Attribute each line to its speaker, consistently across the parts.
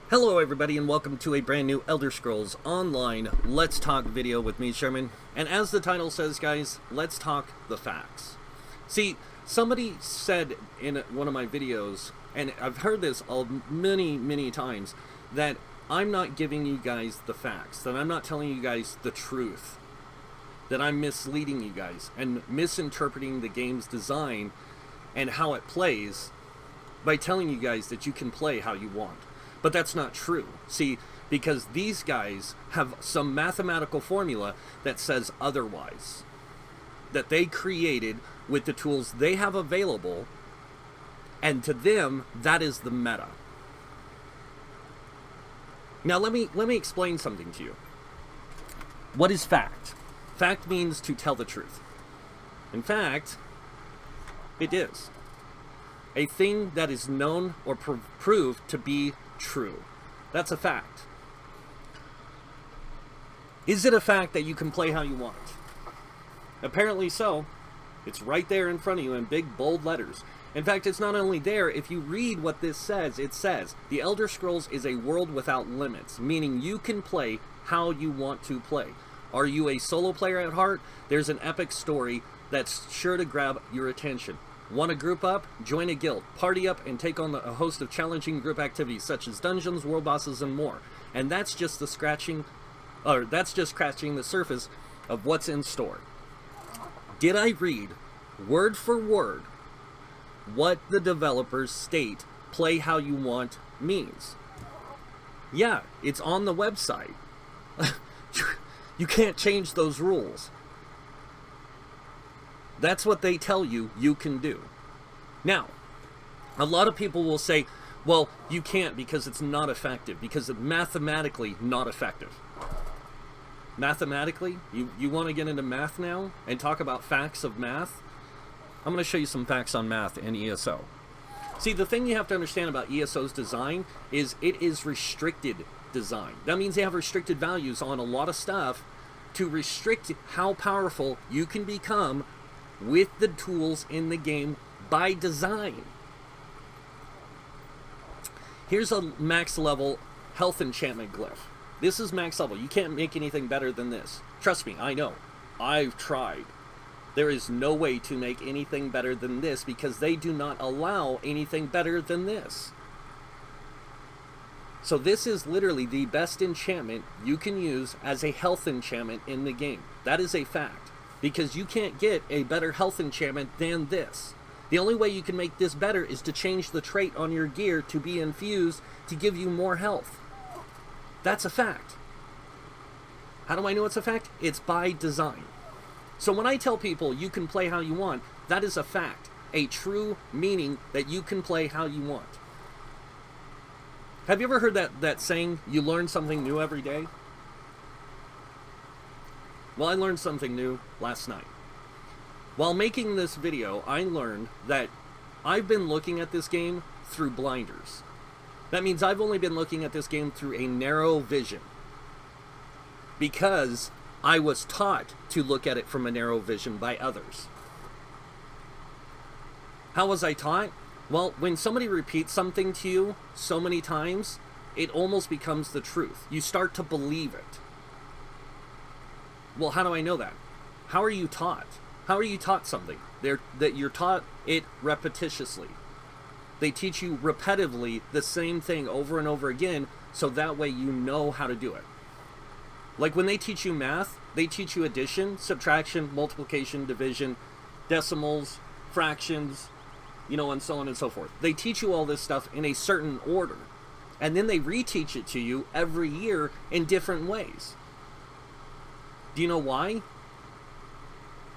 Speaker 1: Hello everybody and welcome to a brand new Elder Scrolls Online Let's Talk video with me, Sherman. And as the title says, guys, let's talk the facts. See, somebody said in one of my videos, and I've heard this many times, that I'm not giving you guys the facts, that I'm not telling you guys the truth, that I'm misleading you guys and misinterpreting the game's design and how it plays by telling you guys that you can play how you want. But that's not true. See, because these guys have some mathematical formula that says otherwise, that they created with the tools they have available, and to them, that is the meta. Now let me explain something to you. What is fact? Fact means to tell the truth. In fact, it is a thing that is known or proved to be true. That's a fact. Is it a fact that you can play how you want? Apparently so. It's right there in front of you in big bold letters. In fact, it's not only there. If you read what this says, it says the Elder Scrolls is a world without limits, meaning you can play how you want to play. Are you a solo player at heart? There's an epic story that's sure to grab your attention. Want to group up? Join a guild, party up, and take on a host of challenging group activities such as dungeons, world bosses, and more. And that's just scratching the surface of what's in store. Did I read word for word what the developers state play how you want means? Yeah, it's on the website. You can't change those rules. That's what they tell you you can do. Now, a lot of people will say, well, you can't because it's not effective, because it's mathematically not effective. Mathematically? You want to get into math now and talk about facts of math? I'm going to show you some facts on math in ESO. See, the thing you have to understand about ESO's design is it is restricted design. That means they have restricted values on a lot of stuff to restrict how powerful you can become with the tools in the game by design. Here's a max level health enchantment glyph. This is max level. You can't make anything better than this. Trust me, I know. I've tried. There is no way to make anything better than this because they do not allow anything better than this. So this is literally the best enchantment you can use as a health enchantment in the game. That is a fact. Because you can't get a better health enchantment than this. The only way you can make this better is to change the trait on your gear to be infused to give you more health. That's a fact. How do I know it's a fact? It's by design. So when I tell people you can play how you want, that is a fact. A true meaning that you can play how you want. Have you ever heard that saying, you learn something new every day? Well, I learned something new last night. While making this video, I learned that I've been looking at this game through blinders. That means I've only been looking at this game through a narrow vision. Because I was taught to look at it from a narrow vision by others. How was I taught? Well, when somebody repeats something to you so many times, it almost becomes the truth. You start to believe it. Well, how do I know that? How are you taught? How are you taught something? That you're taught it repetitiously. They teach you repetitively the same thing over and over again, so that way you know how to do it. Like when they teach you math, they teach you addition, subtraction, multiplication, division, decimals, fractions, and so on and so forth. They teach you all this stuff in a certain order, and then they reteach it to you every year in different ways. Do you know why?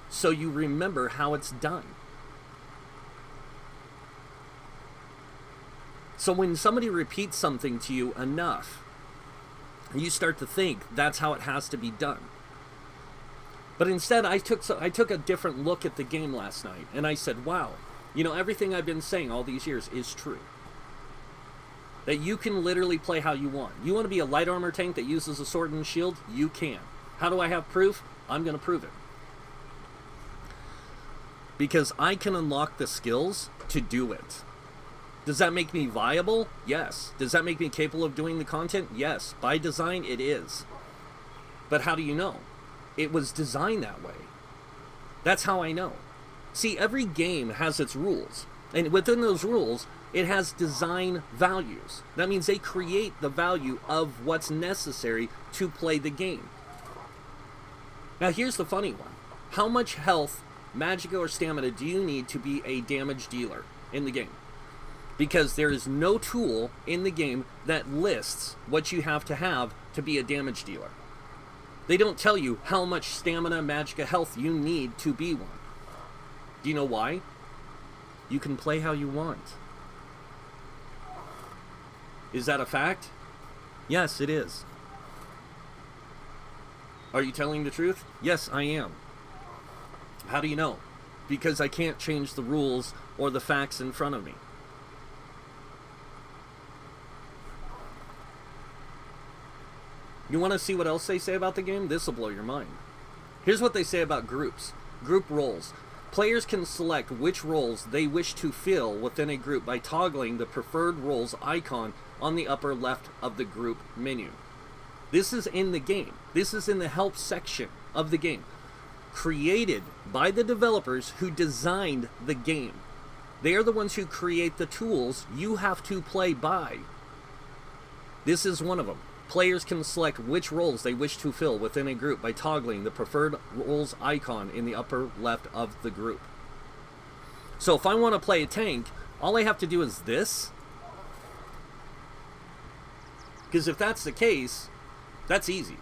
Speaker 1: So you remember how it's done. So when somebody repeats something to you enough, you start to think that's how it has to be done. But instead, I took a different look at the game last night, and I said, wow, everything I've been saying all these years is true. That you can literally play how you want. You want to be a light armor tank that uses a sword and shield? You can. How do I have proof? I'm going to prove it. Because I can unlock the skills to do it. Does that make me viable? Yes. Does that make me capable of doing the content? Yes. By design, it is. But how do you know? It was designed that way. That's how I know. See, every game has its rules. And within those rules, it has design values. That means they create the value of what's necessary to play the game. Now, here's the funny one. How much health, Magica, or stamina do you need to be a damage dealer in the game? Because there is no tool in the game that lists what you have to be a damage dealer. They don't tell you how much stamina, Magica, health you need to be one. Do you know why? You can play how you want. Is that a fact? Yes, it is. Are you telling the truth? Yes, I am. How do you know? Because I can't change the rules or the facts in front of me. You want to see what else they say about the game? This will blow your mind. Here's what they say about groups. Group roles. Players can select which roles they wish to fill within a group by toggling the preferred roles icon on the upper left of the group menu. This is in the game. This is in the help section of the game. Created by the developers who designed the game. They are the ones who create the tools you have to play by. This is one of them. Players can select which roles they wish to fill within a group by toggling the preferred roles icon in the upper left of the group. So if I want to play a tank, all I have to do is this. Because if that's the case, that's easy.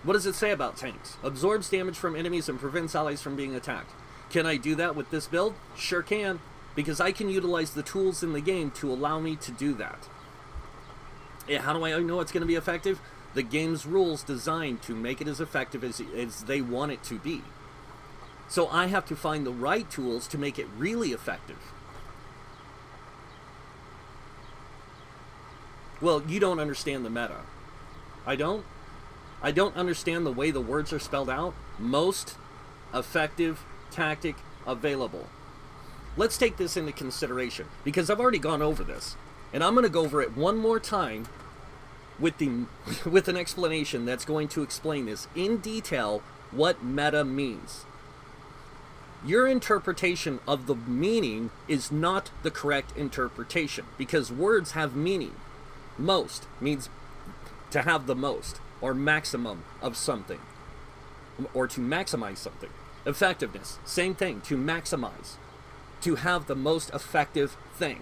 Speaker 1: What does it say about tanks? Absorbs damage from enemies and prevents allies from being attacked. Can I do that with this build? Sure can, because I can utilize the tools in the game to allow me to do that. Yeah, how do I know it's going to be effective? The game's rules designed to make it as effective as they want it to be. So I have to find the right tools to make it really effective. Well, you don't understand the meta. I don't understand the way the words are spelled out. Most effective tactic available. Let's take this into consideration, because I've already gone over this. And I'm going to go over it one more time with an explanation that's going to explain this in detail, what meta means. Your interpretation of the meaning is not the correct interpretation, because words have meaning. Most means to have the most, or maximum of something, or to maximize something. Effectiveness, same thing, to maximize, to have the most effective thing.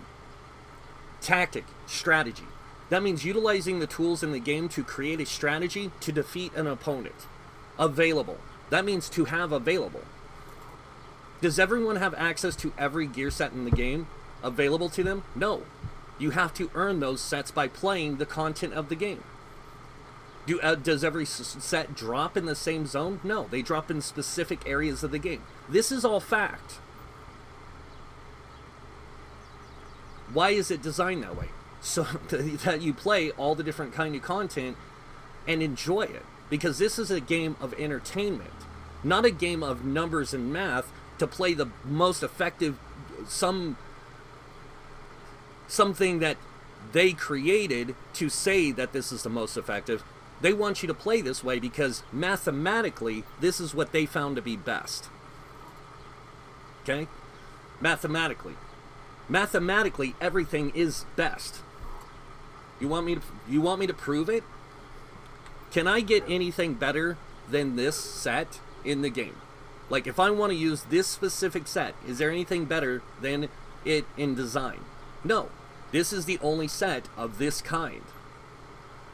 Speaker 1: Tactic, strategy. That means utilizing the tools in the game to create a strategy to defeat an opponent. Available. That means to have available. Does everyone have access to every gear set in the game available to them? No. You have to earn those sets by playing the content of the game. Does every set drop in the same zone? No. They drop in specific areas of the game. This is all fact. Why is it designed that way? So that you play all the different kind of content and enjoy it. Because this is a game of entertainment, not a game of numbers and math to play the most effective, something that they created to say that this is the most effective. They want you to play this way because mathematically, this is what they found to be best. Okay? Mathematically, everything is best. You want me to prove it? Can I get anything better than this set in the game? Like, if I want to use this specific set, is there anything better than it in design? No. This is the only set of this kind.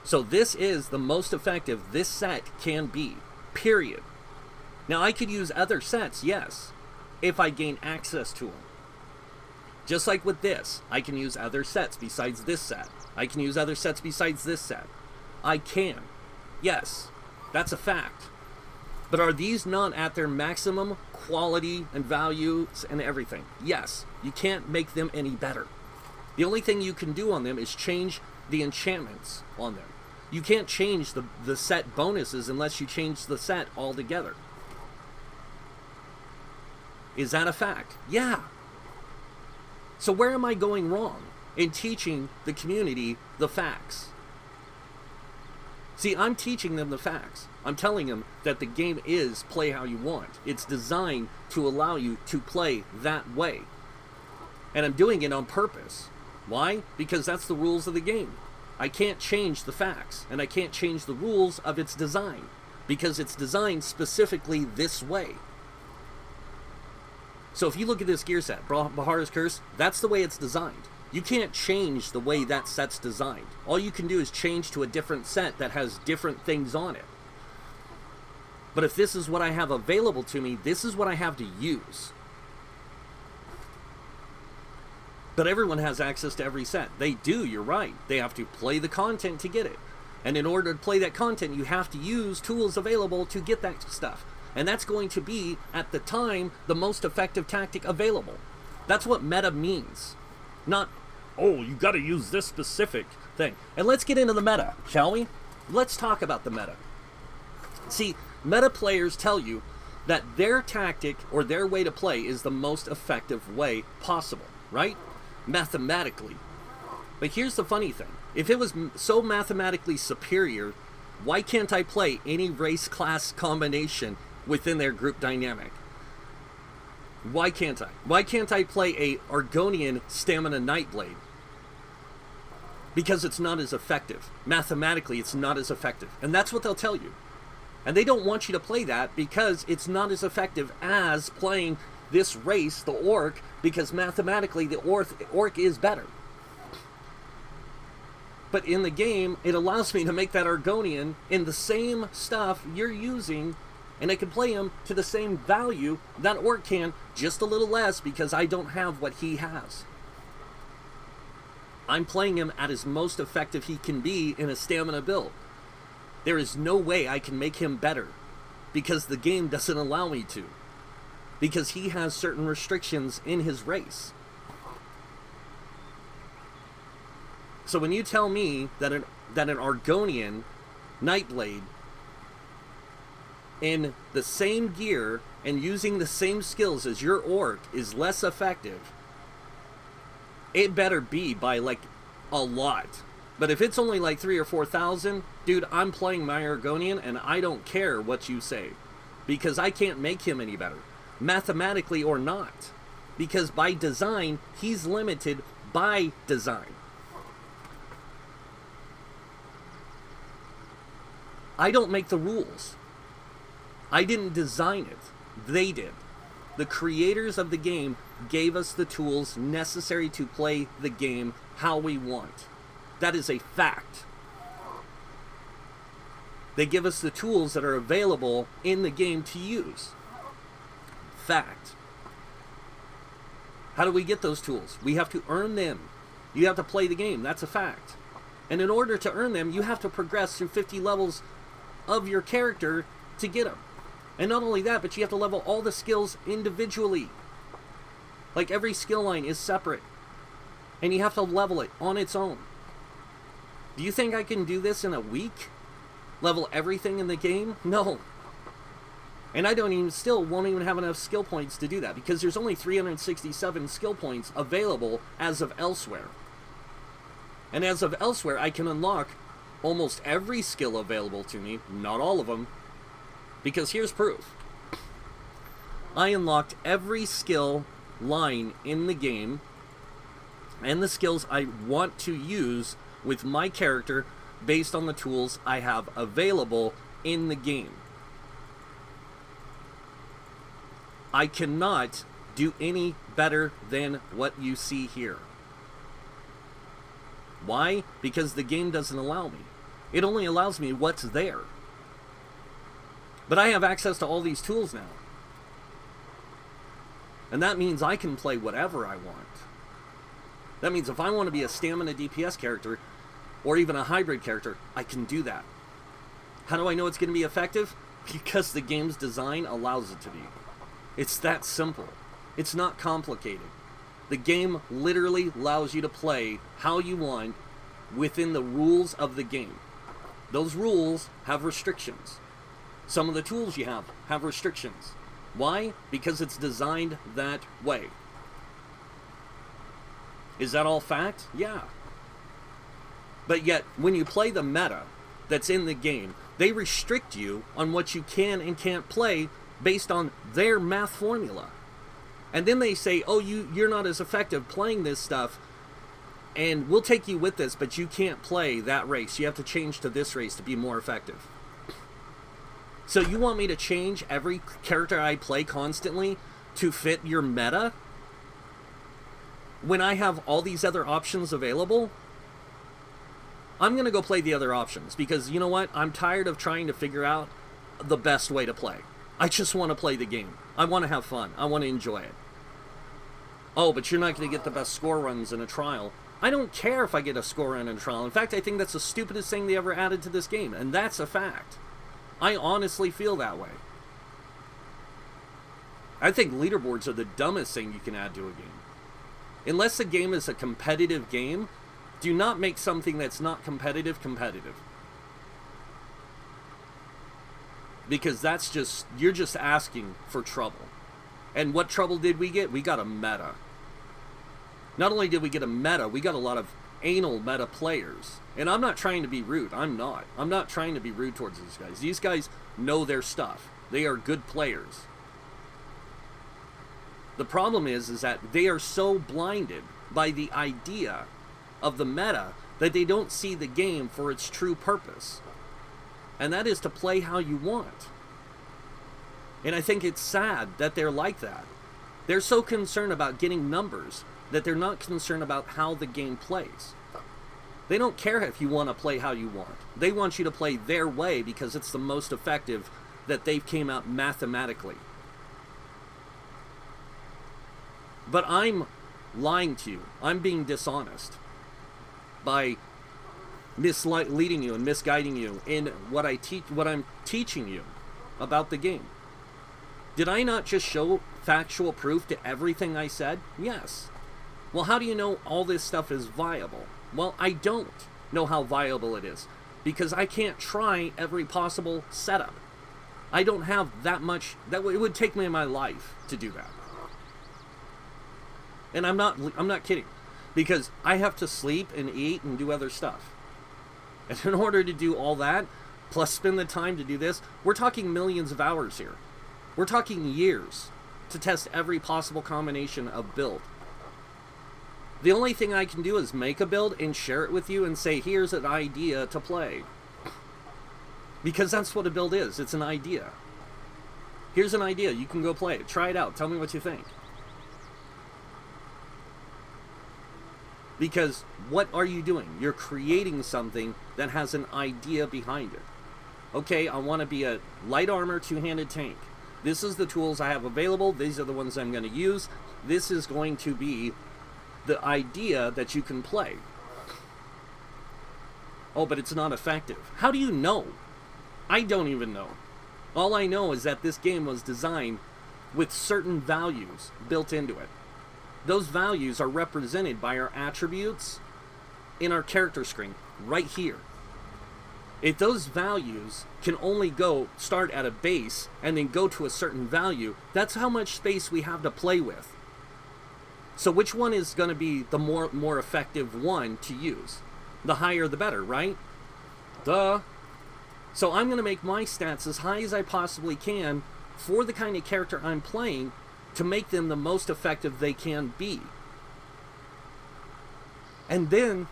Speaker 1: So this is the most effective this set can be. Period. Now, I could use other sets, yes, if I gain access to them. Just like with this, I can use other sets besides this set. I can use other sets besides this set. I can. Yes, that's a fact. But are these not at their maximum quality and values and everything? Yes, you can't make them any better. The only thing you can do on them is change the enchantments on them. You can't change the set bonuses unless you change the set altogether. Is that a fact? Yeah. So where am I going wrong? in teaching the community the facts. See, I'm teaching them the facts. I'm telling them that the game is play how you want. It's designed to allow you to play that way. And I'm doing it on purpose. Why? Because that's the rules of the game. I can't change the facts, and I can't change the rules of its design, because it's designed specifically this way. So if you look at this gear set, Bahara's Curse, that's the way it's designed. You can't change the way that set's designed. All you can do is change to a different set that has different things on it. But if this is what I have available to me, this is what I have to use. But everyone has access to every set. They do, you're right. They have to play the content to get it. And in order to play that content, you have to use tools available to get that stuff. And that's going to be, at the time, the most effective tactic available. That's what meta means. Not, oh, you gotta use this specific thing. And let's get into the meta, shall we? Let's talk about the meta. See, meta players tell you that their tactic or their way to play is the most effective way possible, right? Mathematically. But here's the funny thing. If it was so mathematically superior, why can't I play any race class combination within their group dynamic? Why can't I? Why can't I play a Argonian Stamina Nightblade? Because it's not as effective. Mathematically, it's not as effective. And that's what they'll tell you. And they don't want you to play that because it's not as effective as playing this race, the Orc, because mathematically the Orc is better. But in the game, it allows me to make that Argonian in the same stuff you're using, and I can play him to the same value that Orc can, just a little less because I don't have what he has. I'm playing him at his most effective he can be in a stamina build. There is no way I can make him better because the game doesn't allow me to. Because he has certain restrictions in his race. So when you tell me that an Argonian Nightblade in the same gear and using the same skills as your Orc is less effective, it better be by like a lot. But if it's only like 3,000 or 4,000, dude, I'm playing my Argonian and I don't care what you say. Because I can't make him any better. Mathematically or not. Because by design, he's limited by design. I don't make the rules. I didn't design it. They did. The creators of the game gave us the tools necessary to play the game how we want. That is a fact. They give us the tools that are available in the game to use. Fact. How do we get those tools? We have to earn them. You have to play the game. That's a fact. And in order to earn them, you have to progress through 50 levels of your character to get them. And not only that, but you have to level all the skills individually. Like every skill line is separate. And you have to level it on its own. Do you think I can do this in a week? Level everything in the game? No. And I won't even have enough skill points to do that, because there's only 367 skill points available as of Elsewhere. And as of Elsewhere, I can unlock almost every skill available to me, not all of them, because here's proof. I unlocked every skill line in the game, and the skills I want to use with my character based on the tools I have available in the game. I cannot do any better than what you see here. Why? Because the game doesn't allow me. It only allows me what's there. But I have access to all these tools now. And that means I can play whatever I want. That means if I want to be a stamina DPS character, or even a hybrid character, I can do that. How do I know it's going to be effective? Because the game's design allows it to be. It's that simple. It's not complicated. The game literally allows you to play how you want within the rules of the game. Those rules have restrictions. Some of the tools you have restrictions. Why? Because it's designed that way. Is that all fact? Yeah. But yet, when you play the meta that's in the game, they restrict you on what you can and can't play based on their math formula. And then they say, oh, you're not as effective playing this stuff, and we'll take you with this, but you can't play that race. You have to change to this race to be more effective. So you want me to change every character I play constantly to fit your meta? When I have all these other options available? I'm going to go play the other options, because you know what? I'm tired of trying to figure out the best way to play. I just want to play the game. I want to have fun. I want to enjoy it. Oh, but you're not going to get the best score runs in a trial. I don't care if I get a score run in a trial. In fact, I think that's the stupidest thing they ever added to this game, and that's a fact. I honestly feel that way. I think leaderboards are the dumbest thing you can add to a game. Unless the game is a competitive game, do not make something that's not competitive competitive. Because that's just, you're just asking for trouble. And what trouble did we get? We got a meta. Not only did we get a meta, we got a lot of anal meta players. And I'm not trying to be rude. I'm not trying to be rude towards these guys. These guys know their stuff. They are good players. The problem is that they are so blinded by the idea of the meta that they don't see the game for its true purpose. And that is to play how you want. And I think it's sad that they're like that. They're so concerned about getting numbers that they're not concerned about how the game plays. They don't care if you want to play how you want. They want you to play their way because it's the most effective that they've came out mathematically. But I'm lying to you. I'm being dishonest by misleading you and misguiding you in what I'm teaching you about the game. Did I not just show factual proof to everything I said? Yes. Well, how do you know all this stuff is viable? Well, I don't know how viable it is because I can't try every possible setup. I don't have that much. It would take me my life to do that. And I'm not kidding, because I have to sleep and eat and do other stuff. And in order to do all that, plus spend the time to do this, we're talking millions of hours here. We're talking years to test every possible combination of build. The only thing I can do is make a build and share it with you and say, here's an idea to play. Because that's what a build is. It's an idea. Here's an idea. You can go play it. Try it out. Tell me what you think. Because what are you doing? You're creating something that has an idea behind it. Okay, I want to be a light armor, two-handed tank. This is the tools I have available. These are the ones I'm going to use. This is going to be the idea that you can play. Oh, but it's not effective. How do you know? I don't even know. All I know is that this game was designed with certain values built into it. Those values are represented by our attributes in our character screen, right here. If those values can only start at a base and then go to a certain value, that's how much space we have to play with. So which one is going to be the more effective one to use? The higher the better, right? Duh. So I'm going to make my stats as high as I possibly can for the kind of character I'm playing to make them the most effective they can be. And then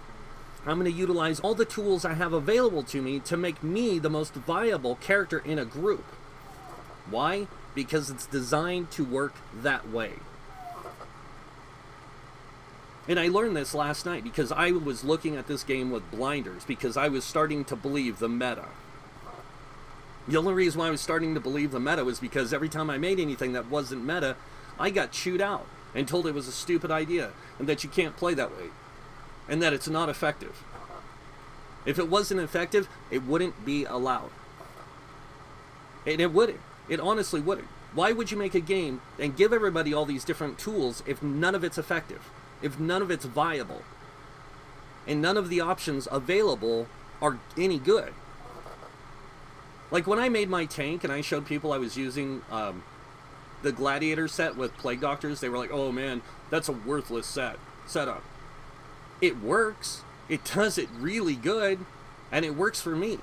Speaker 1: I'm going to utilize all the tools I have available to me to make me the most viable character in a group. Why? Because it's designed to work that way. And I learned this last night because I was looking at this game with blinders because I was starting to believe the meta. The only reason why I was starting to believe the meta was because every time I made anything that wasn't meta, I got chewed out and told it was a stupid idea and that you can't play that way and that it's not effective. If it wasn't effective, it wouldn't be allowed. And it wouldn't. It honestly wouldn't. Why would you make a game and give everybody all these different tools if none of it's effective? If none of it's viable? And none of the options available are any good? Like when I made my tank and I showed people I was using the Gladiator set with Plague Doctors, they were like, oh man, that's a worthless setup. It works. It does it really good, and it works for me.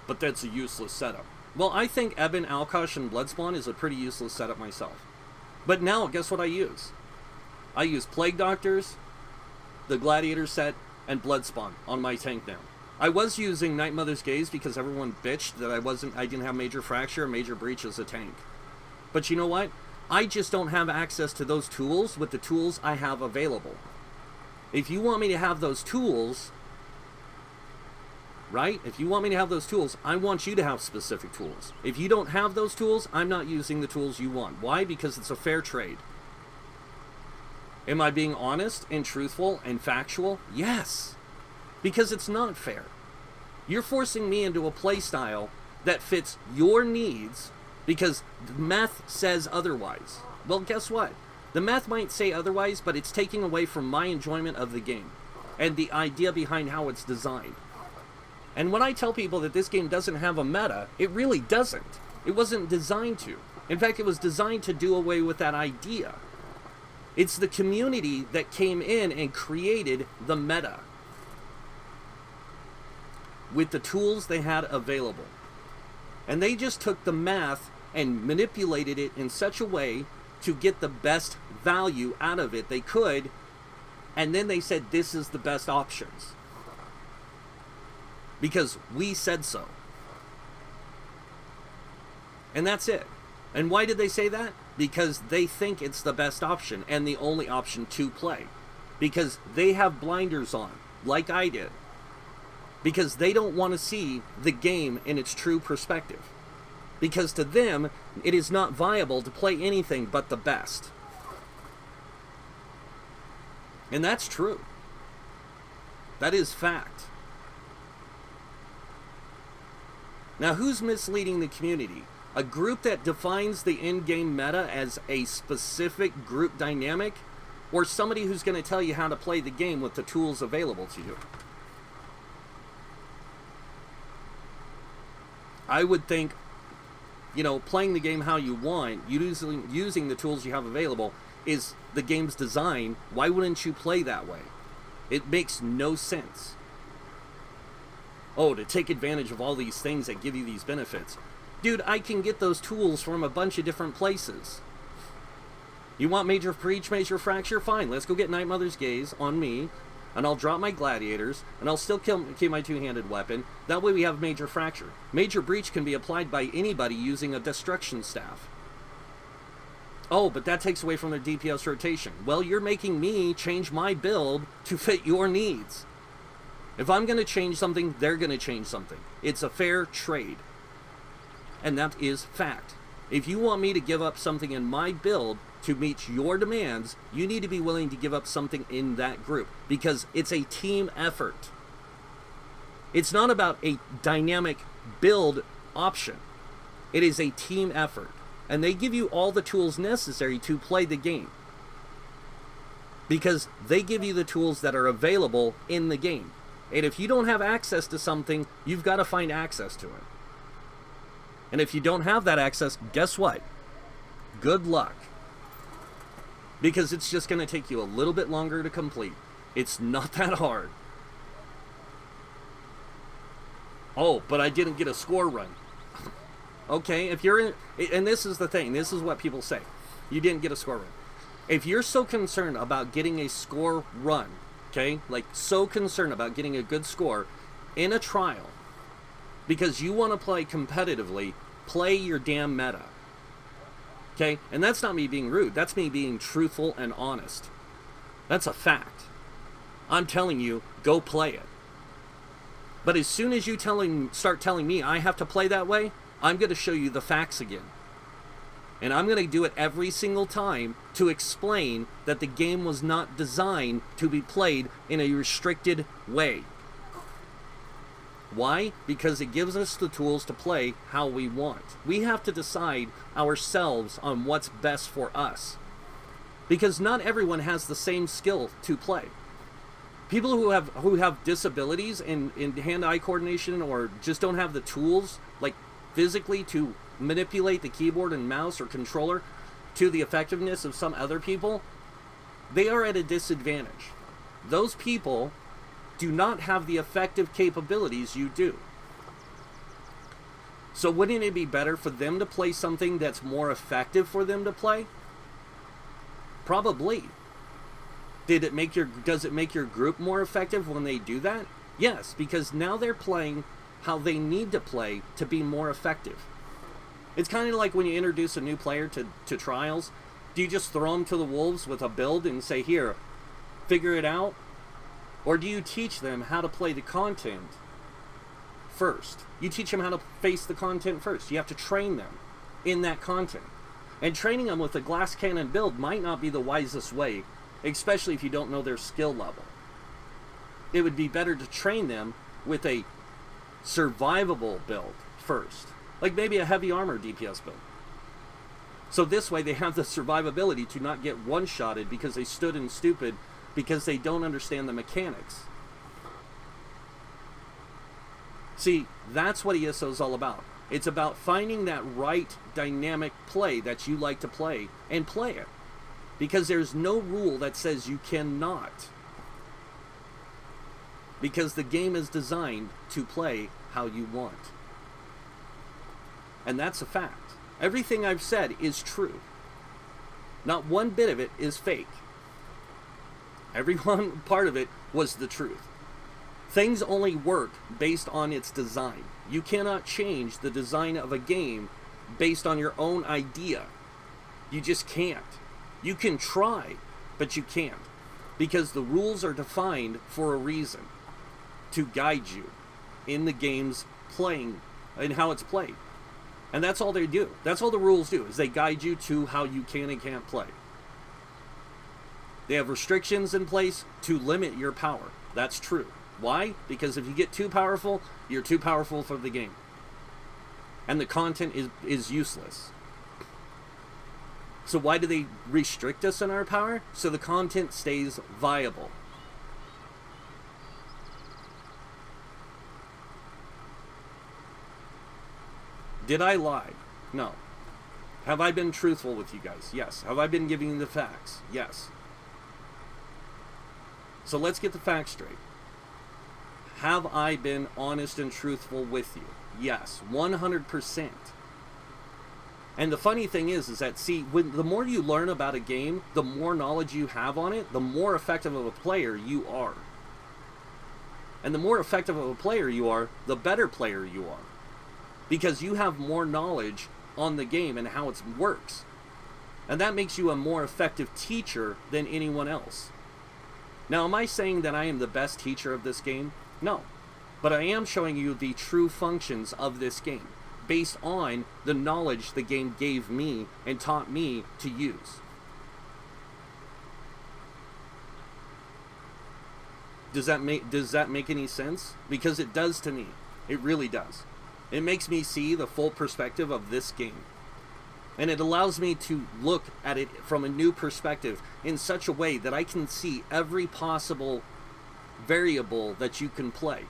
Speaker 1: But that's a useless setup. Well, I think Eben, Alkosh, and Bloodspawn is a pretty useless setup myself. But now, guess what I use? I use Plague Doctors, the Gladiator set, and Bloodspawn on my tank now. I was using Night Mother's Gaze because everyone bitched that I didn't have Major Fracture or Major Breach as a tank. But you know what? I just don't have access to those tools with the tools I have available. If you want me to have those tools, right? If you want me to have those tools, I want you to have specific tools. If you don't have those tools, I'm not using the tools you want. Why? Because it's a fair trade. Am I being honest and truthful and factual? Yes. Because it's not fair. You're forcing me into a playstyle that fits your needs because the math says otherwise. Well, guess what? The math might say otherwise, but it's taking away from my enjoyment of the game and the idea behind how it's designed. And when I tell people that this game doesn't have a meta, it really doesn't. It wasn't designed to. In fact, it was designed to do away with that idea. It's the community that came in and created the meta with the tools they had available. And they just took the math and manipulated it in such a way to get the best value out of it they could, and then they said this is the best options. Because we said so. And that's it. And why did they say that? Because they think it's the best option and the only option to play. Because they have blinders on, like I did. Because they don't want to see the game in its true perspective. Because to them, it is not viable to play anything but the best. And that's true. That is fact. Now, who's misleading the community? A group that defines the in-game meta as a specific group dynamic, or somebody who's going to tell you how to play the game with the tools available to you? I would think, playing the game how you want, using the tools you have available, is the game's design. Why wouldn't you play that way? It makes no sense. Oh, to take advantage of all these things that give you these benefits. Dude, I can get those tools from a bunch of different places. You want Major Breach, Major Fracture? Fine, let's go get Night Mother's Gaze on me, and I'll drop my Gladiators, and I'll still keep my two-handed weapon. That way we have Major Fracture. Major Breach can be applied by anybody using a Destruction Staff. Oh, but that takes away from their DPS rotation. Well, you're making me change my build to fit your needs. If I'm going to change something, they're going to change something. It's a fair trade. And that is fact. If you want me to give up something in my build to meet your demands, you need to be willing to give up something in that group. Because it's a team effort. It's not about a dynamic build option. It is a team effort. And they give you all the tools necessary to play the game. Because they give you the tools that are available in the game. And if you don't have access to something, you've got to find access to it. And if you don't have that access, guess what? Good luck. Because it's just going to take you a little bit longer to complete. It's not that hard. Oh, but I didn't get a score run. Okay, if you're in... And this is the thing. This is what people say. You didn't get a score run. If you're so concerned about getting a score run, okay, like so concerned about getting a good score in a trial, because you want to play competitively, play your damn meta. Okay? And that's not me being rude. That's me being truthful and honest. That's a fact. I'm telling you, go play it. But as soon as you start telling me I have to play that way, I'm going to show you the facts again. And I'm going to do it every single time to explain that the game was not designed to be played in a restricted way. Why? Because it gives us the tools to play how we want. We have to decide ourselves on what's best for us. Because not everyone has the same skill to play. People who have disabilities in hand-eye coordination, or just don't have the tools, like physically, to manipulate the keyboard and mouse or controller to the effectiveness of some other people, they are at a disadvantage. those people do not have the effective capabilities you do. So wouldn't it be better for them to play something that's more effective for them to play? Probably. Does it make your group more effective when they do that? Yes, because now they're playing how they need to play to be more effective. It's kind of like when you introduce a new player to trials. Do you just throw them to the wolves with a build and say, here, figure it out? Or do you teach them how to play the content first? You teach them how to face the content first. You have to train them in that content. And training them with a glass cannon build might not be the wisest way, especially if you don't know their skill level. It would be better to train them with a survivable build first. Like maybe a heavy armor DPS build. So this way they have the survivability to not get one-shotted because they stood in stupid because they don't understand the mechanics. See, that's what ESO is all about. It's about finding that right dynamic play that you like to play and play it. Because there's no rule that says you cannot. Because the game is designed to play how you want. And that's a fact. Everything I've said is true. Not one bit of it is fake. Every one part of it was the truth. Things only work based on its design. You cannot change the design of a game based on your own idea. You just can't. You can try, but you can't. Because the rules are defined for a reason. To guide you in the game's playing and how it's played. And that's all they do. That's all the rules do, is they guide you to how you can and can't play. They have restrictions in place to limit your power. That's true. Why? Because if you get too powerful, you're too powerful for the game. And the content is useless. So why do they restrict us in our power? So the content stays viable. Did I lie? No. Have I been truthful with you guys? Yes. Have I been giving you the facts? Yes. So let's get the facts straight. Have I been honest and truthful with you? Yes. 100%. And the funny thing is that, see, the more you learn about a game, the more knowledge you have on it, the more effective of a player you are. And the more effective of a player you are, the better player you are. Because you have more knowledge on the game and how it works. And that makes you a more effective teacher than anyone else. Now, am I saying that I am the best teacher of this game? No. But I am showing you the true functions of this game, based on the knowledge the game gave me and taught me to use. Does that make any sense? Because it does to me. It really does. It makes me see the full perspective of this game. And it allows me to look at it from a new perspective in such a way that I can see every possible variable that you can play.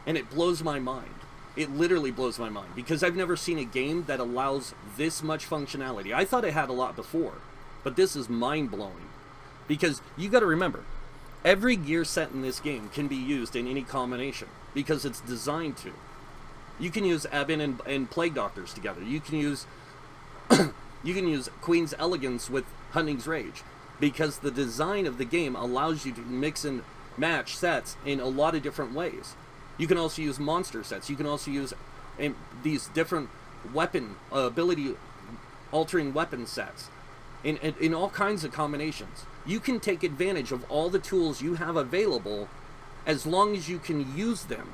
Speaker 1: And it blows my mind. It literally blows my mind. Because I've never seen a game that allows this much functionality. I thought it had a lot before. But this is mind-blowing. Because you got to remember, every gear set in this game can be used in any combination. Because it's designed to. You can use Ebon and Plague Doctors together. You can use Queen's Elegance with Hunting's Rage, because the design of the game allows you to mix and match sets in a lot of different ways. You can also use monster sets. You can also use these different weapon ability altering weapon sets in all kinds of combinations. You can take advantage of all the tools you have available as long as you can use them.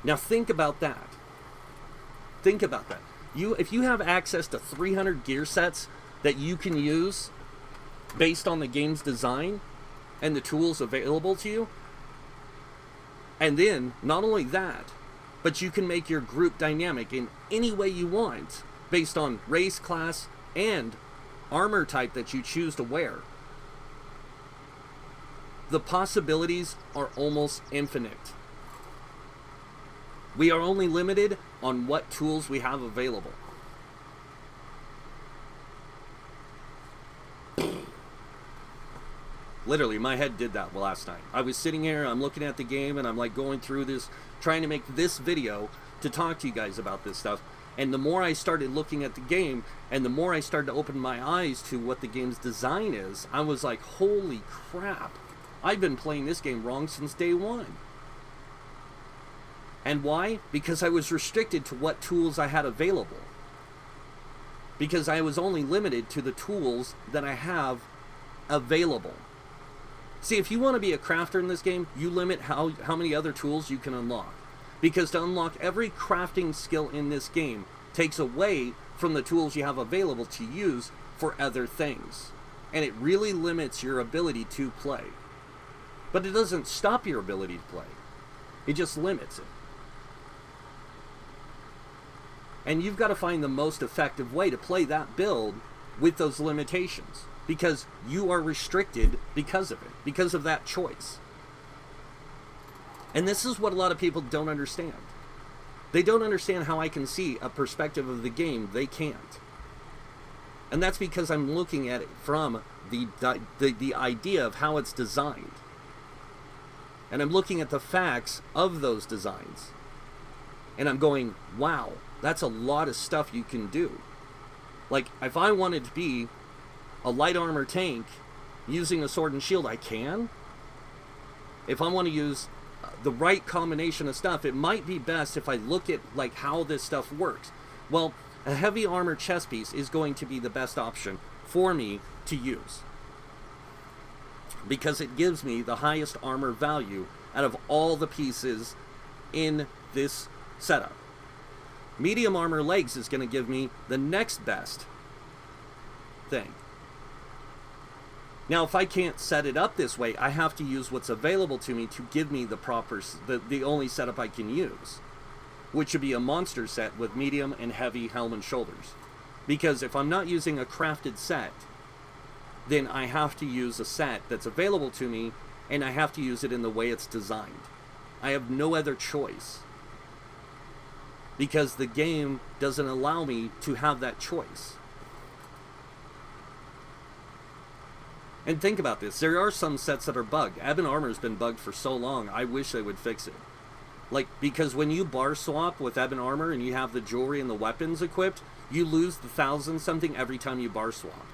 Speaker 1: Now think about that. Think about that. If you have access to 300 gear sets that you can use based on the game's design and the tools available to you, and then not only that, but you can make your group dynamic in any way you want based on race, class, and armor type that you choose to wear. The possibilities are almost infinite. We are only limited on what tools we have available. Literally, my head did that last night. I was sitting here, I'm looking at the game, and I'm like going through this, trying to make this video to talk to you guys about this stuff. And the more I started looking at the game, and the more I started to open my eyes to what the game's design is, I was like, holy crap. I've been playing this game wrong since day one. And why? Because I was restricted to what tools I had available. Because I was only limited to the tools that I have available. See, if you want to be a crafter in this game, you limit how many other tools you can unlock. Because to unlock every crafting skill in this game takes away from the tools you have available to use for other things. And it really limits your ability to play. But it doesn't stop your ability to play. It just limits it. And you've got to find the most effective way to play that build with those limitations. Because you are restricted because of it. Because of that choice. And this is what a lot of people don't understand. They don't understand how I can see a perspective of the game they can't. And that's because I'm looking at it from the idea of how it's designed. And I'm looking at the facts of those designs. And I'm going, wow, that's a lot of stuff you can do. Like, if I wanted to be a light armor tank using a sword and shield, I can. If I want to use the right combination of stuff, it might be best if I look at like how this stuff works. Well, a heavy armor chest piece is going to be the best option for me to use. Because it gives me the highest armor value out of all the pieces in this setup. Medium armor legs is going to give me the next best thing. Now, if I can't set it up this way, I have to use what's available to me to give me the only setup I can use, which would be a monster set with medium and heavy helm and shoulders. Because if I'm not using a crafted set, then I have to use a set that's available to me, and I have to use it in the way it's designed. I have no other choice. Because the game doesn't allow me to have that choice. And think about this. There are some sets that are bugged. Ebon Armor's been bugged for so long. I wish they would fix it. Like, because when you bar swap with Ebon Armor and you have the jewelry and the weapons equipped, you lose the 1,000 something every time you bar swap.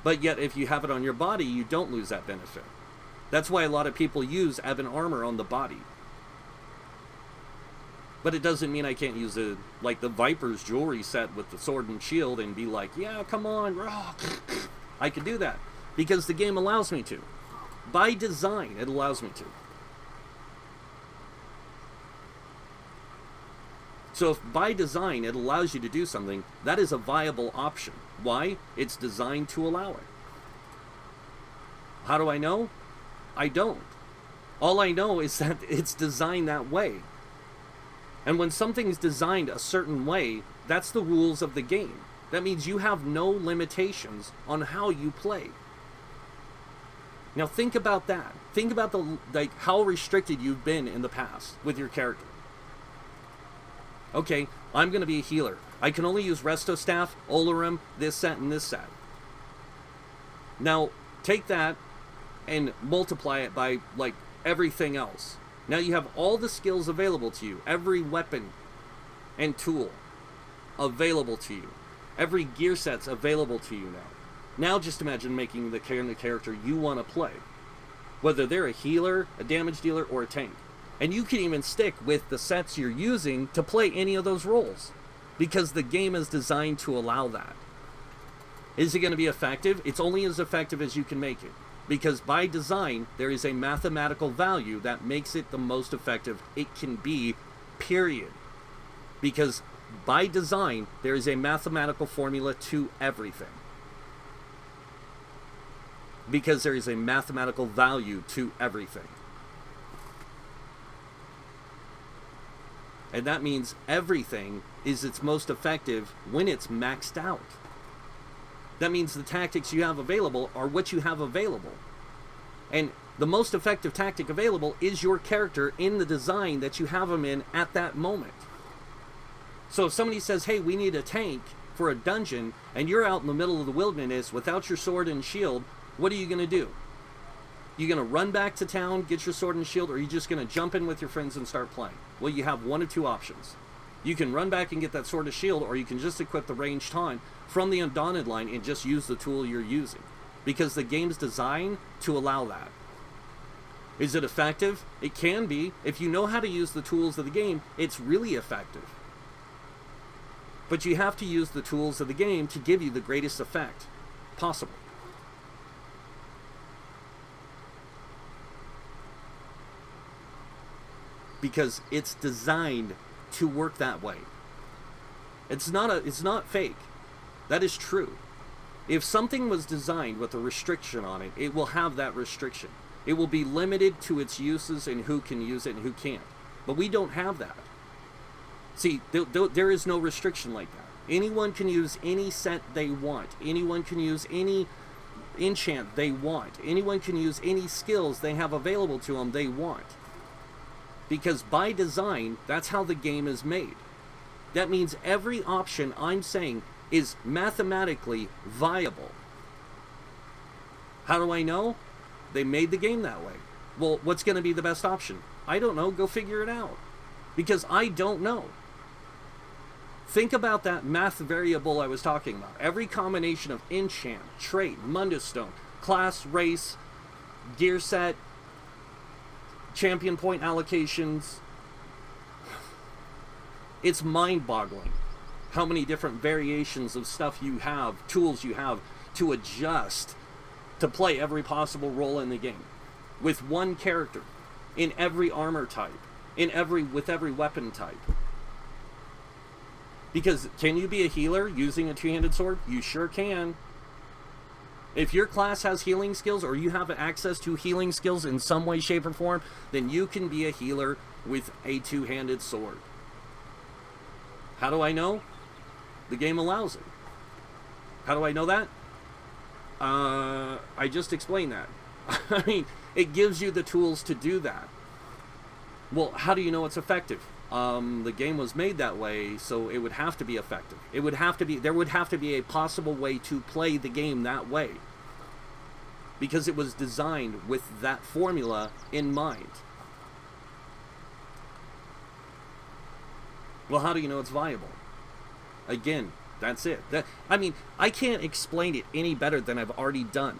Speaker 1: But yet, if you have it on your body, you don't lose that benefit. That's why a lot of people use Ebon Armor on the body. But it doesn't mean I can't use the Viper's jewelry set with the sword and shield and be like, yeah, come on, rock. I could do that. Because the game allows me to. By design, it allows me to. So if by design it allows you to do something, that is a viable option. Why? It's designed to allow it. How do I know? I don't. All I know is that it's designed that way. And when something's designed a certain way, that's the rules of the game. That means you have no limitations on how you play. Now think about that. Think about how restricted you've been in the past with your character. Okay, I'm going to be a healer. I can only use Resto Staff, Olarim, this set, and this set. Now, take that and multiply it by, everything else. Now you have all the skills available to you. Every weapon and tool available to you. Every gear set's available to you now. Now just imagine making the kind of character you want to play. Whether they're a healer, a damage dealer, or a tank. And you can even stick with the sets you're using to play any of those roles. Because the game is designed to allow that. Is it going to be effective? It's only as effective as you can make it. Because by design, there is a mathematical value that makes it the most effective it can be, period. Because by design, there is a mathematical formula to everything. Because there is a mathematical value to everything. And that means everything is its most effective when it's maxed out. That means the tactics you have available are what you have available. And the most effective tactic available is your character in the design that you have them in at that moment. So if somebody says, hey, we need a tank for a dungeon, and you're out in the middle of the wilderness without your sword and shield, what are you going to do? You going to run back to town, get your sword and shield, or are you just going to jump in with your friends and start playing? Well, you have one of two options. You can run back and get that sword and shield, or you can just equip the ranged taunt from the Undaunted line and just use the tool you're using. Because the game's designed to allow that. Is it effective? It can be. If you know how to use the tools of the game, it's really effective. But you have to use the tools of the game to give you the greatest effect possible. Because it's designed to work that way. It's not fake. That is true. If something was designed with a restriction on it, it will have that restriction. It will be limited to its uses and who can use it and who can't. But we don't have that. See, there is no restriction like that. Anyone can use any set they want. Anyone can use any enchant they want. Anyone can use any skills they have available to them they want. Because by design, that's how the game is made. That means every option I'm saying is mathematically viable. How do I know? They made the game that way. Well, what's going to be the best option? I don't know. Go figure it out. Because I don't know. Think about that math variable I was talking about. Every combination of enchant, trait, Mundus Stone, class, race, gear set, champion point allocations. It's mind-boggling how many different variations of stuff you have, tools you have to adjust to play every possible role in the game with one character, in every armor type, with every weapon type. Because can you be a healer using a two-handed sword? You sure can. If your class has healing skills, or you have access to healing skills in some way, shape, or form, then you can be a healer with a two-handed sword. How do I know? The game allows it. How do I know that? I just explained that. I mean, it gives you the tools to do that. Well, how do you know it's effective? The game was made that way, so it would have to be effective. There would have to be a possible way to play the game that way. Because it was designed with that formula in mind. Well, how do you know it's viable? Again, that's it. I can't explain it any better than I've already done.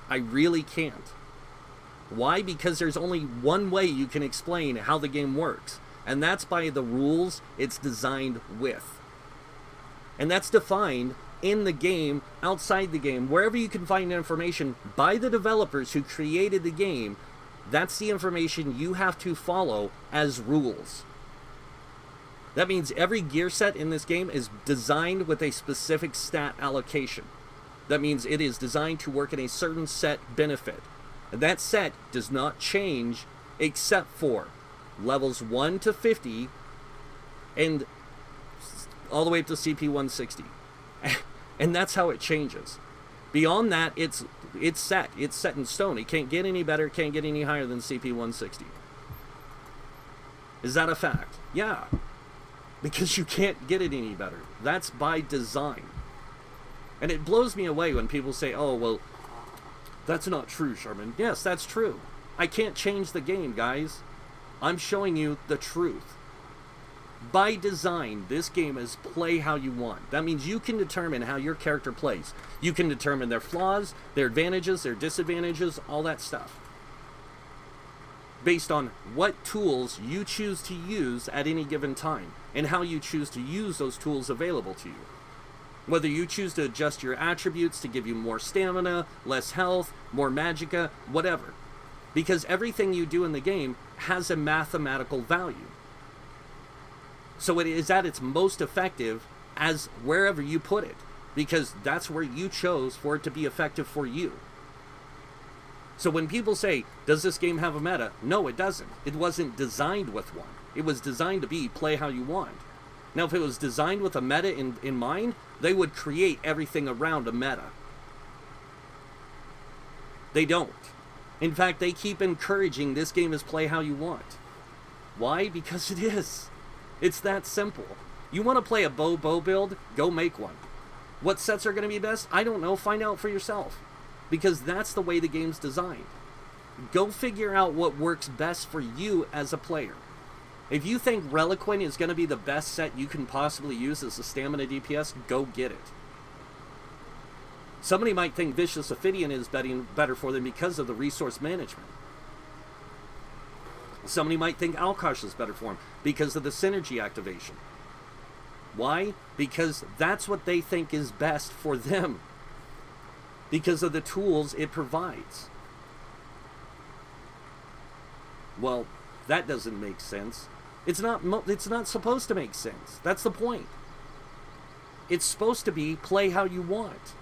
Speaker 1: I really can't. Why? Because there's only one way you can explain how the game works. And that's by the rules it's designed with. And that's defined in the game, outside the game, wherever you can find information by the developers who created the game. That's the information you have to follow as rules. That means every gear set in this game is designed with a specific stat allocation. That means it is designed to work in a certain set benefit. And that set does not change except for levels 1 to 50 and all the way up to CP 160. And that's how it changes. Beyond that, it's set. It's set in stone. It can't get any better, can't get any higher than CP 160. Is that a fact? Yeah. Because you can't get it any better. That's by design. And it blows me away when people say, oh, well, that's not true, Sherman. Yes, that's true. I can't change the game, guys. I'm showing you the truth. By design, this game is play how you want. That means you can determine how your character plays. You can determine their flaws, their advantages, their disadvantages, all that stuff. Based on what tools you choose to use at any given time, and how you choose to use those tools available to you. Whether you choose to adjust your attributes to give you more stamina, less health, more Magica, whatever. Because everything you do in the game has a mathematical value. So it is at its most effective as wherever you put it. Because that's where you chose for it to be effective for you. So when people say, does this game have a meta? No, it doesn't. It wasn't designed with one. It was designed to be play how you want. Now, if it was designed with a meta in mind, they would create everything around a meta. They don't. In fact, they keep encouraging this game is play how you want. Why? Because it is. It's that simple. You want to play a bow build? Go make one. What sets are going to be best? I don't know. Find out for yourself. Because that's the way the game's designed. Go figure out what works best for you as a player. If you think Reliquin is going to be the best set you can possibly use as a stamina DPS, go get it. Somebody might think Vicious Ophidian is better for them because of the resource management. Somebody might think Alkosh is better for them because of the synergy activation. Why? Because that's what they think is best for them. Because of the tools it provides. Well, that doesn't make sense. It's not supposed to make sense. That's the point. It's supposed to be play how you want.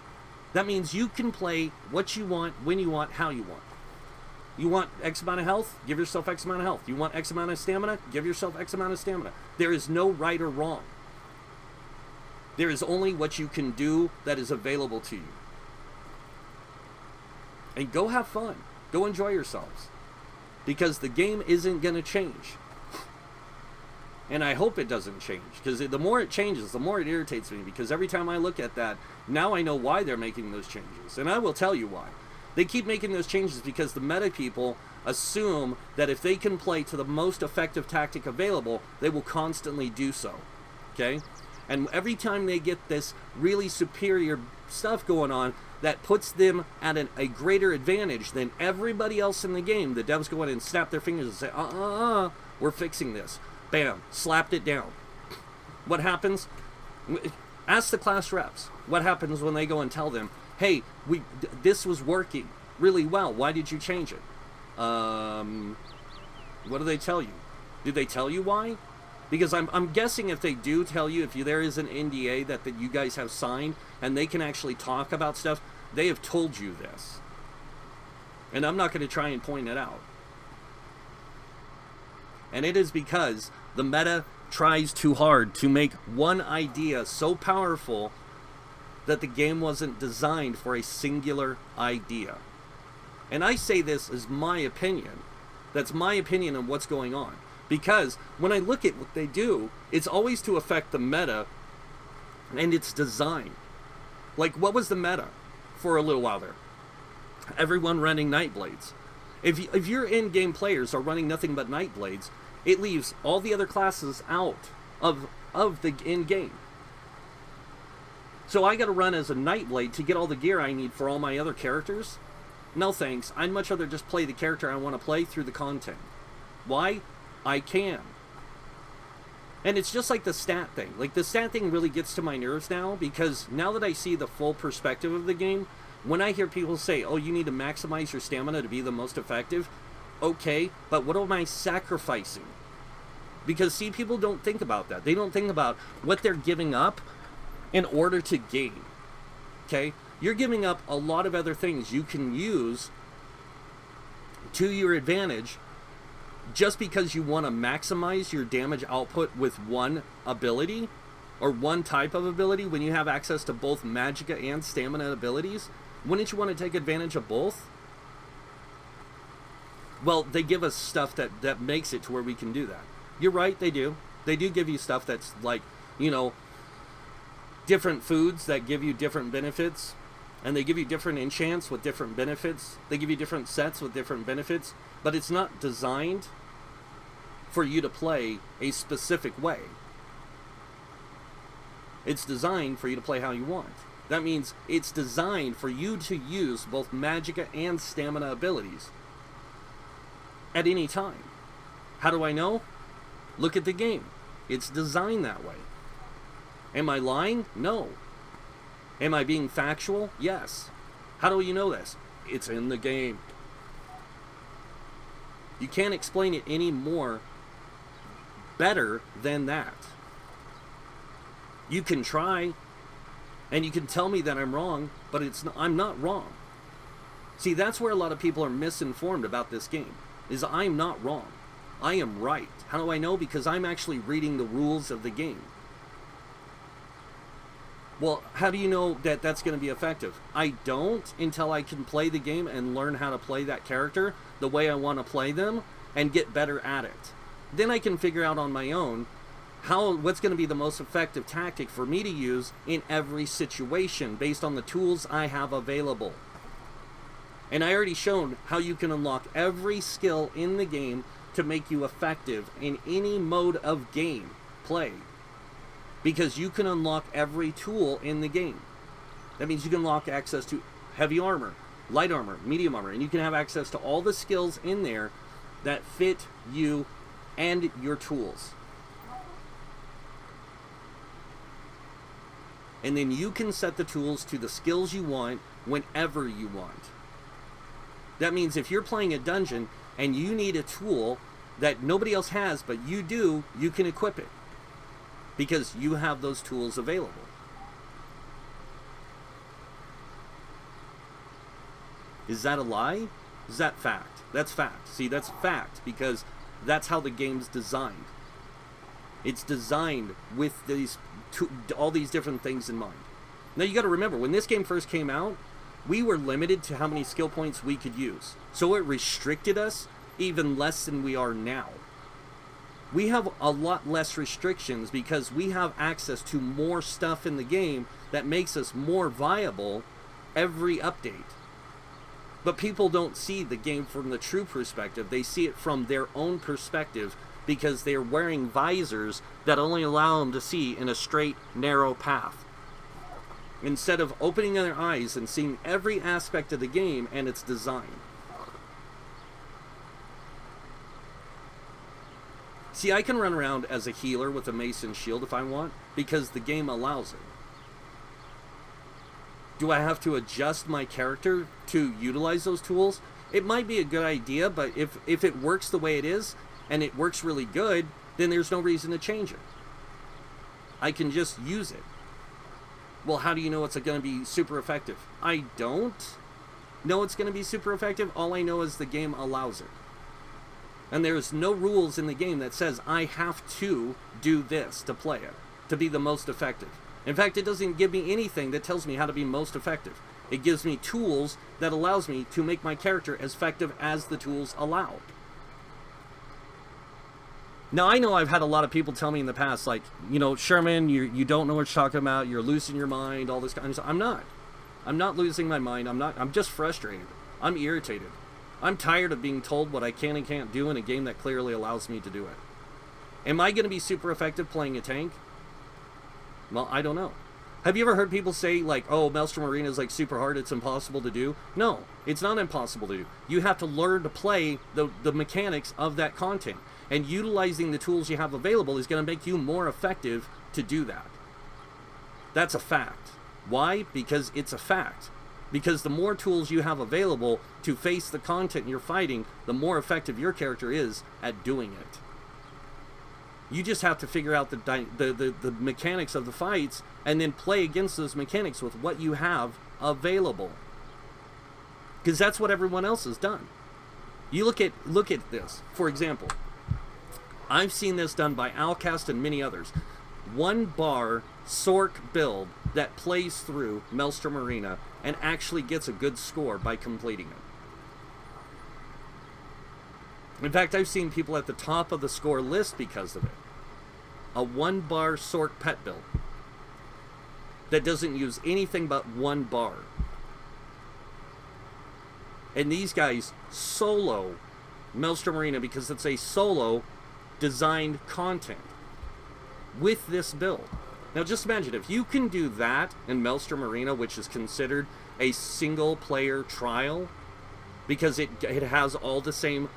Speaker 1: That means you can play what you want, when you want, how you want. You want X amount of health? Give yourself X amount of health. You want X amount of stamina? Give yourself X amount of stamina. There is no right or wrong. There is only what you can do that is available to you. And go have fun. Go enjoy yourselves. Because the game isn't going to change. And I hope it doesn't change. Because the more it changes, the more it irritates me. Because every time I look at that, now I know why they're making those changes. And I will tell you why. They keep making those changes because the meta people assume that if they can play to the most effective tactic available, they will constantly do so. Okay? And every time they get this really superior stuff going on, that puts them at a greater advantage than everybody else in the game. The devs go in and snap their fingers and say, we're fixing this. Bam, slapped it down. What happens? Ask the class reps. What happens when they go and tell them, hey, this was working really well. Why did you change it? What do they tell you? Did they tell you why? Because I'm guessing if they do tell you, if there is an NDA that you guys have signed and they can actually talk about stuff, they have told you this. And I'm not going to try and point it out. And it is because the meta tries too hard to make one idea so powerful that the game wasn't designed for a singular idea. And I say this as my opinion. That's my opinion on what's going on. Because when I look at what they do, it's always to affect the meta and its design. Like, what was the meta for a little while there? Everyone running Nightblades. If your in-game players are running nothing but Nightblades, it leaves all the other classes out of the in-game. So I gotta run as a Nightblade to get all the gear I need for all my other characters? No thanks. I'd much rather just play the character I want to play through the content. Why? I can. And it's just like the stat thing. Like, the stat thing really gets to my nerves now, because now that I see the full perspective of the game, when I hear people say, oh, you need to maximize your stamina to be the most effective, okay, but what am I sacrificing? Because, see, people don't think about that. They don't think about what they're giving up in order to gain. Okay? You're giving up a lot of other things you can use to your advantage just because you want to maximize your damage output with one ability or one type of ability when you have access to both Magica and stamina abilities. Wouldn't you want to take advantage of both? Well, they give us stuff that makes it to where we can do that. You're right, they do. They do give you stuff that's like, you know, different foods that give you different benefits. And they give you different enchants with different benefits. They give you different sets with different benefits. But it's not designed for you to play a specific way. It's designed for you to play how you want. That means it's designed for you to use both Magica and stamina abilities at any time. How do I know? Look at the game. It's designed that way. Am I lying? No. Am I being factual? Yes. How do you know this? It's in the game. You can't explain it any more better than that. You can try, and you can tell me that I'm wrong, but I'm not wrong. See, that's where a lot of people are misinformed about this game, is I'm not wrong. I am right. How do I know? Because I'm actually reading the rules of the game. Well, how do you know that that's going to be effective? I don't until I can play the game and learn how to play that character the way I want to play them and get better at it. Then I can figure out on my own what's going to be the most effective tactic for me to use in every situation based on the tools I have available. And I already shown how you can unlock every skill in the game to make you effective in any mode of game play. Because you can unlock every tool in the game. That means you can unlock access to heavy armor, light armor, medium armor, and you can have access to all the skills in there that fit you and your tools. And then you can set the tools to the skills you want whenever you want. That means if you're playing a dungeon and you need a tool that nobody else has but you do, you can equip it. Because you have those tools available. Is that a lie? Is that fact? That's fact. See, that's fact because that's how the game's designed. It's designed with all these different things in mind. Now you got to remember, when this game first came out, we were limited to how many skill points we could use. So it restricted us even less than we are now. We have a lot less restrictions because we have access to more stuff in the game that makes us more viable every update. But people don't see the game from the true perspective. They see it from their own perspective because they're wearing visors that only allow them to see in a straight, narrow path. Instead of opening their eyes and seeing every aspect of the game and its design. See, I can run around as a healer with a mace and shield if I want, because the game allows it. Do I have to adjust my character to utilize those tools? It might be a good idea, but if it works the way it is, and it works really good, then there's no reason to change it. I can just use it. Well, how do you know it's going to be super effective? I don't know it's going to be super effective. All I know is the game allows it. And there's no rules in the game that says I have to do this to play it, to be the most effective. In fact, it doesn't give me anything that tells me how to be most effective. It gives me tools that allows me to make my character as effective as the tools allow. Now, I know I've had a lot of people tell me in the past, like, you know, Sherman, you don't know what you're talking about, you're losing your mind, all this kind of stuff. I'm not. I'm not losing my mind. I'm just frustrated. I'm irritated. I'm tired of being told what I can and can't do in a game that clearly allows me to do it. Am I going to be super effective playing a tank? Well, I don't know. Have you ever heard people say, like, oh, Maelstrom Arena is, like, super hard, it's impossible to do? No, it's not impossible to do. You have to learn to play the mechanics of that content. And utilizing the tools you have available is going to make you more effective to do that. That's a fact. Why? Because it's a fact. Because the more tools you have available to face the content you're fighting, the more effective your character is at doing it. You just have to figure out the mechanics of the fights and then play against those mechanics with what you have available. Because that's what everyone else has done. You look at this. For example, I've seen this done by Outcast and many others. 1 bar Sork build that plays through Maelstrom Arena and actually gets a good score by completing it. In fact, I've seen people at the top of the score list because of it. A 1 bar Sork pet build that doesn't use anything but 1 bar. And these guys solo Maelstrom Arena because it's a solo designed content with this build. Now just imagine if you can do that in Maelstrom Arena, which is considered a single player trial because it has all the same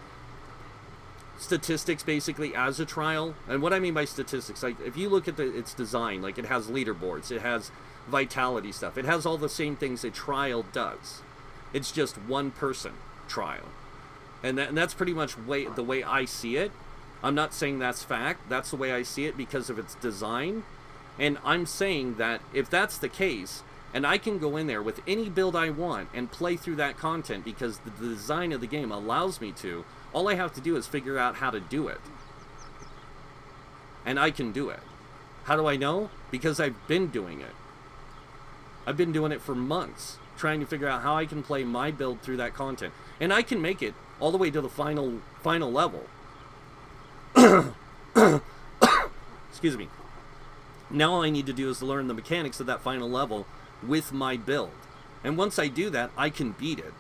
Speaker 1: statistics basically as a trial. And what I mean by statistics, like if you look at its design, like it has leaderboards, it has vitality stuff, it has all the same things a trial does. It's just 1 person trial. And that's pretty much the way I see it. I'm not saying that's fact. That's the way I see it because of its design. And I'm saying that if that's the case, and I can go in there with any build I want and play through that content because the design of the game allows me to, all I have to do is figure out how to do it. And I can do it. How do I know? Because I've been doing it. I've been doing it for months, trying to figure out how I can play my build through that content. And I can make it all the way to the final level. Excuse me. Now all I need to do is learn the mechanics of that final level with my build. And once I do that, I can beat it.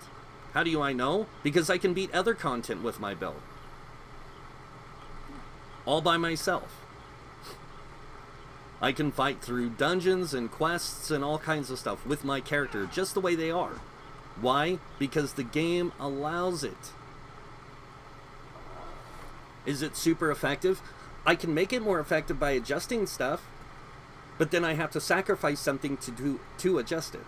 Speaker 1: How do I know? Because I can beat other content with my build. All by myself. I can fight through dungeons and quests and all kinds of stuff with my character just the way they are. Why? Because the game allows it. Is it super effective? I can make it more effective by adjusting stuff, but then I have to sacrifice something to adjust it.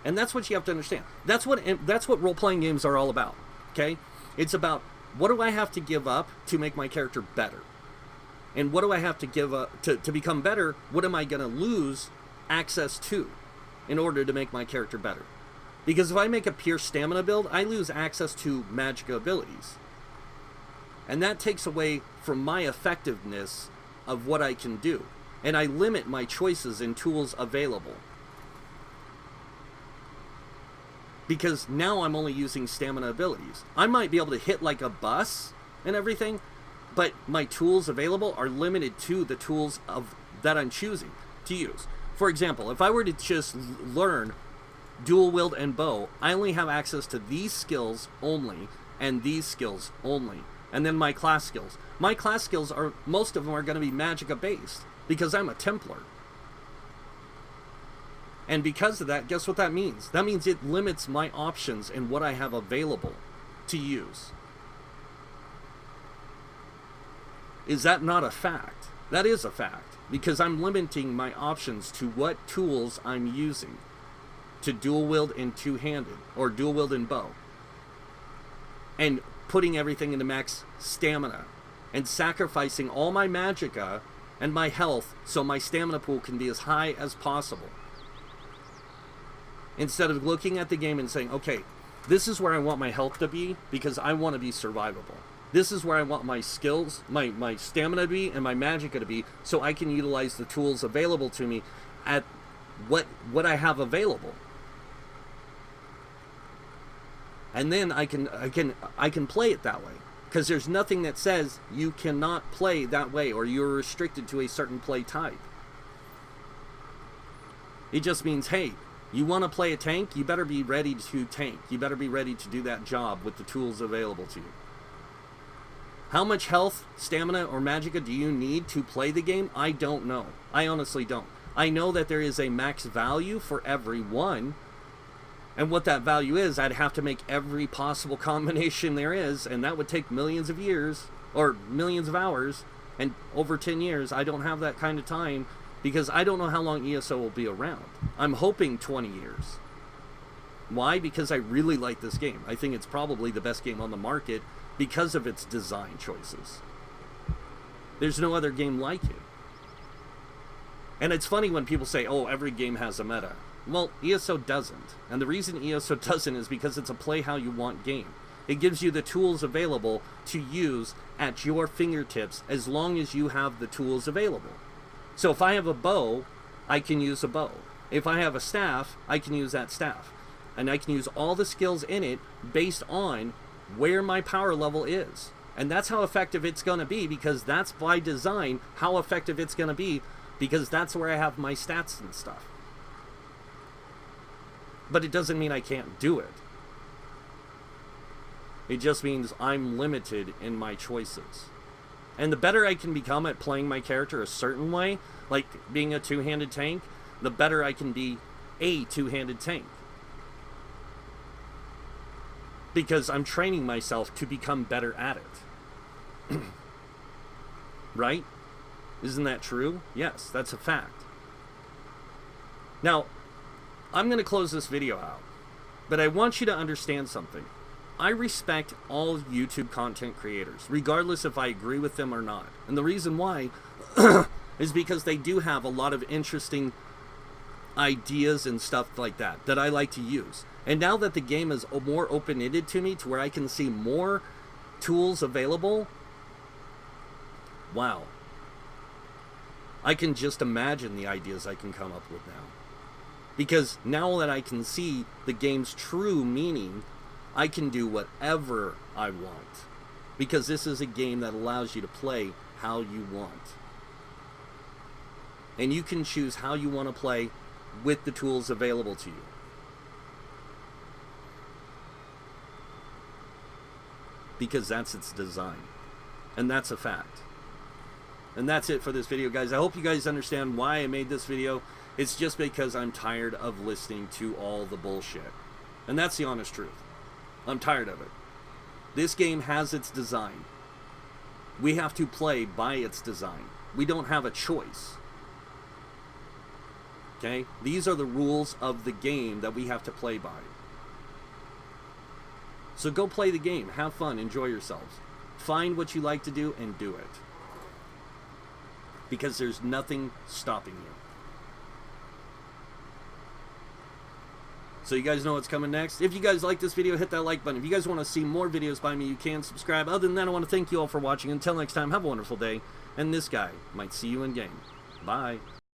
Speaker 1: And that's what you have to understand. That's what role-playing games are all about. Okay? It's about, what do I have to give up to make my character better? And what do I have to give up to become better? What am I going to lose access to in order to make my character better? Because if I make a pure stamina build, I lose access to Magica abilities. And that takes away from my effectiveness of what I can do. And I limit my choices and tools available. Because now I'm only using stamina abilities. I might be able to hit like a bus and everything, but my tools available are limited to the tools that I'm choosing to use. For example, if I were to just learn dual wield and bow, I only have access to these skills only and these skills only. And then my class skills. My class skills are, most of them are going to be Magica based because I'm a Templar. And because of that, guess what that means? That means it limits my options and what I have available to use. Is that not a fact? That is a fact, because I'm limiting my options to what tools I'm using to dual wield and two-handed, or dual wield and bow. And putting everything into max stamina and sacrificing all my Magica and my health so my stamina pool can be as high as possible. Instead of looking at the game and saying, okay, this is where I want my health to be because I want to be survivable. This is where I want my skills, my stamina to be and my Magica to be, so I can utilize the tools available to me at what I have available. And then I can play it that way. Because there's nothing that says you cannot play that way or you're restricted to a certain play type. It just means, hey, you want to play a tank? You better be ready to tank. You better be ready to do that job with the tools available to you. How much health, stamina, or Magica do you need to play the game? I don't know. I honestly don't. I know that there is a max value for every one. And what that value is, I'd have to make every possible combination there is, and that would take millions of years, or millions of hours, and over 10 years. I don't have that kind of time, because I don't know how long ESO will be around. I'm hoping 20 years. Why? Because I really like this game. I think it's probably the best game on the market because of its design choices. There's no other game like it. And it's funny when people say, oh, every game has a meta. Well, ESO doesn't. And the reason ESO doesn't is because it's a play how you want game. It gives you the tools available to use at your fingertips as long as you have the tools available. So if I have a bow, I can use a bow. If I have a staff, I can use that staff. And I can use all the skills in it based on where my power level is. And that's how effective it's going to be, because that's by design how effective it's going to be, because that's where I have my stats and stuff. But it doesn't mean I can't do it. It just means I'm limited in my choices. And the better I can become at playing my character a certain way, like being a two-handed tank, the better I can be a two-handed tank. Because I'm training myself to become better at it. Right? Isn't that true? Yes, that's a fact. Now, I'm going to close this video out, but I want you to understand something. I respect all YouTube content creators, regardless if I agree with them or not. And the reason why is because they do have a lot of interesting ideas and stuff like that I like to use. And now that the game is more open-ended to me, to where I can see more tools available, wow. I can just imagine the ideas I can come up with now. Because now that I can see the game's true meaning, I can do whatever I want. Because this is a game that allows you to play how you want. And you can choose how you want to play with the tools available to you. because that's its design. And that's a fact. And that's it for this video, guys. I hope you guys understand why I made this video. It's just because I'm tired of listening to all the bullshit. And that's the honest truth. I'm tired of it. This game has its design. We have to play by its design. We don't have a choice. Okay? These are the rules of the game that we have to play by. So go play the game. Have fun. Enjoy yourselves. Find what you like to do and do it. Because there's nothing stopping you. So you guys know what's coming next. If you guys like this video, hit that like button. If you guys want to see more videos by me, you can subscribe. Other than that, I want to thank you all for watching. Until next time, have a wonderful day. And this guy might see you in game. Bye.